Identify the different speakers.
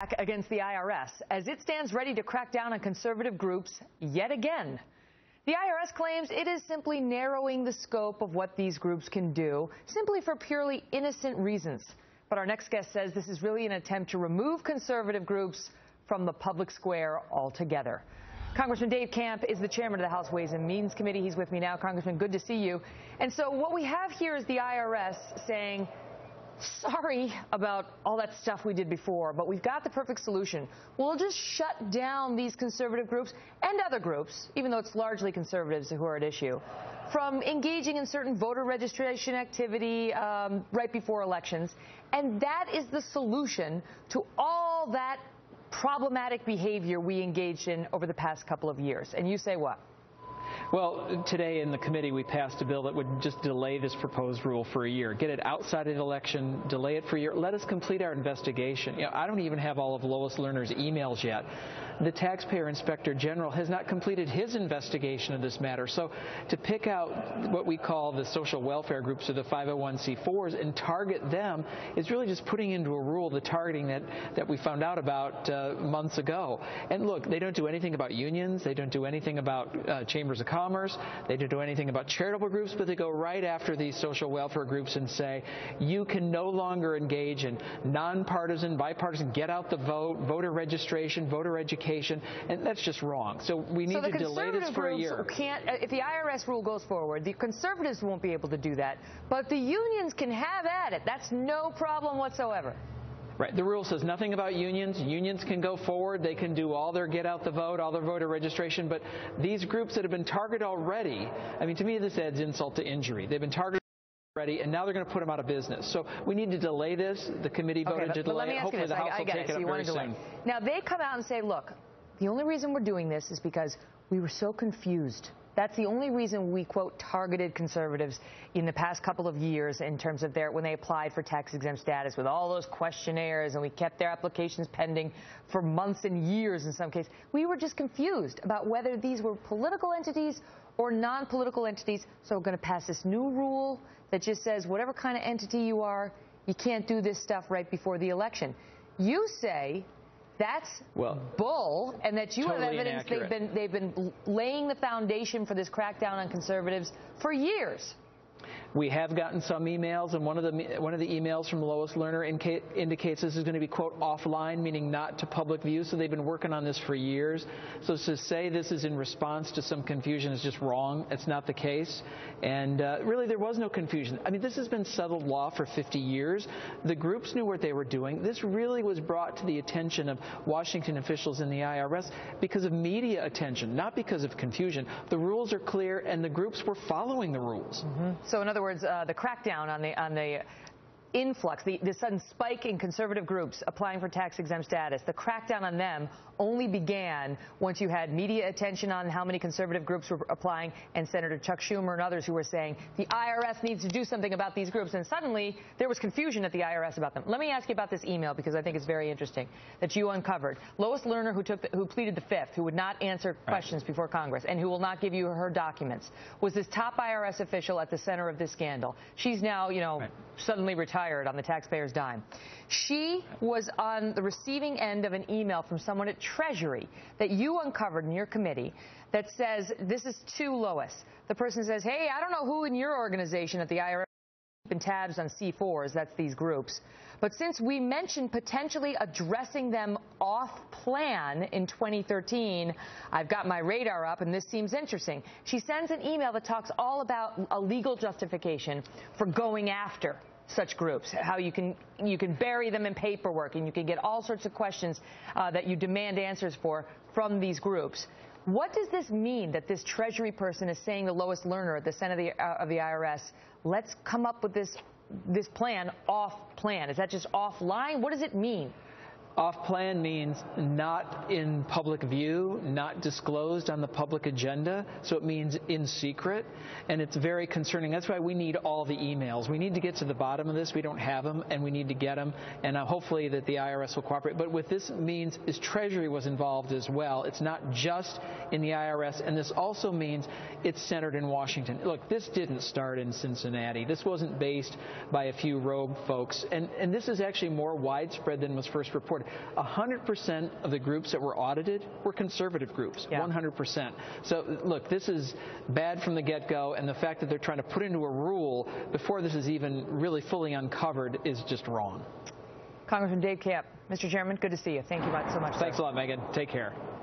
Speaker 1: Against the IRS as it stands ready to crack down on conservative groups yet again. The IRS claims it is simply narrowing the scope of what these groups can do, simply for purely innocent reasons. But our next guest says this is really an attempt to remove conservative groups from the public square altogether. Congressman Dave Camp is the chairman of the House Ways and Means Committee. He's with me now. Congressman, good to see you. And so what we have here is the IRS saying, sorry about all that stuff we did before, but we've got the perfect solution. We'll just shut down these conservative groups and other groups, even though it's largely conservatives who are at issue, from engaging in certain voter registration activity right before elections. And that is the solution to all that problematic behavior we engaged in over the past couple of years. And you say what?
Speaker 2: Well, today in the committee we passed a bill that would just delay this proposed rule for a year. Get it outside of the election, delay it for a year. Let us complete our investigation. You know, I don't even have all of Lois Lerner's emails yet. The Taxpayer Inspector General has not completed his investigation of this matter. So to pick out what we call the social welfare groups or the 501c4s and target them is really just putting into a rule the targeting that we found out about months ago. And look, they don't do anything about unions. They don't do anything about chambers of commerce. They don't do anything about charitable groups, but they go right after these social welfare groups and say, you can no longer engage in nonpartisan, bipartisan, get out the vote, voter registration, voter education, and that's just wrong. So we need to delay this for a year.
Speaker 1: If the IRS rule goes forward, the conservatives won't be able to do that, but the unions can have at it. That's no problem whatsoever.
Speaker 2: Right. The rule says nothing about unions. Unions can go forward. They can do all their get out the vote, all their voter registration. But these groups that have been targeted already, I mean, to me, this adds insult to injury. They've been targeted already, and now they're going to put them out of business. So we need to delay this. The committee voted to delay it. Hopefully the House will take it up very soon.
Speaker 1: Now, they come out and say, look, the only reason we're doing this is because we were so confused. That's the only reason we, quote, targeted conservatives in the past couple of years in terms of when they applied for tax-exempt status with all those questionnaires, and we kept their applications pending for months and years in some cases. We were just confused about whether these were political entities or non-political entities. So we're going to pass this new rule that just says whatever kind of entity you are, you can't do this stuff right before the election. You say that's bull, and that you have evidence they've been laying the foundation for this crackdown on conservatives for years.
Speaker 2: We have gotten some emails, and one of the emails from Lois Lerner indicates this is going to be, quote, offline, meaning not to public view. So they've been working on this for years. So to say this is in response to some confusion is just wrong. It's not the case. And really, there was no confusion. I mean, this has been settled law for 50 years. The groups knew what they were doing. This really was brought to the attention of Washington officials in the IRS because of media attention, not because of confusion. The rules are clear, and the groups were following the rules.
Speaker 1: Mm-hmm. So in other words, the crackdown on the influx, the sudden spike in conservative groups applying for tax-exempt status, the crackdown on them only began once you had media attention on how many conservative groups were applying, and Senator Chuck Schumer and others who were saying the IRS needs to do something about these groups, and suddenly there was confusion at the IRS about them. Let me ask you about this email, because I think it's very interesting, that you uncovered. Lois Lerner, who pleaded the fifth, who would not answer questions before Congress, and who will not give you her documents, was this top IRS official at the center of this scandal. She's now, suddenly retired on the taxpayer's dime. She was on the receiving end of an email from someone at Treasury that you uncovered in your committee that says, this is to Lois. The person says, hey, I don't know who in your organization at the IRS keeping tabs on C4s, that's these groups, but since we mentioned potentially addressing them off-plan in 2013, I've got my radar up, and this seems interesting. She sends an email that talks all about a legal justification for going after such groups, how you can bury them in paperwork, and you can get all sorts of questions that you demand answers for from these groups. What does this mean that this Treasury person is saying to Lois Lerner at the Senate of the IRS, let's come up with this plan off-plan? Is that just offline? What does it mean?
Speaker 2: Off-plan means not in public view, not disclosed on the public agenda, so it means in secret, and it's very concerning. That's why we need all the emails. We need to get to the bottom of this. We don't have them, and we need to get them, and hopefully that the IRS will cooperate. But what this means is Treasury was involved as well. It's not just in the IRS, and this also means it's centered in Washington. Look, this didn't start in Cincinnati. This wasn't based by a few rogue folks, and this is actually more widespread than was first reported. 100% of the groups that were audited were conservative groups, 100%. So, look, this is bad from the get-go, and the fact that they're trying to put into a rule before this is even really fully uncovered is just wrong.
Speaker 1: Congressman Dave Camp, Mr. Chairman, good to see you. Thank you so much.
Speaker 2: Thanks a lot, Megyn. Take care.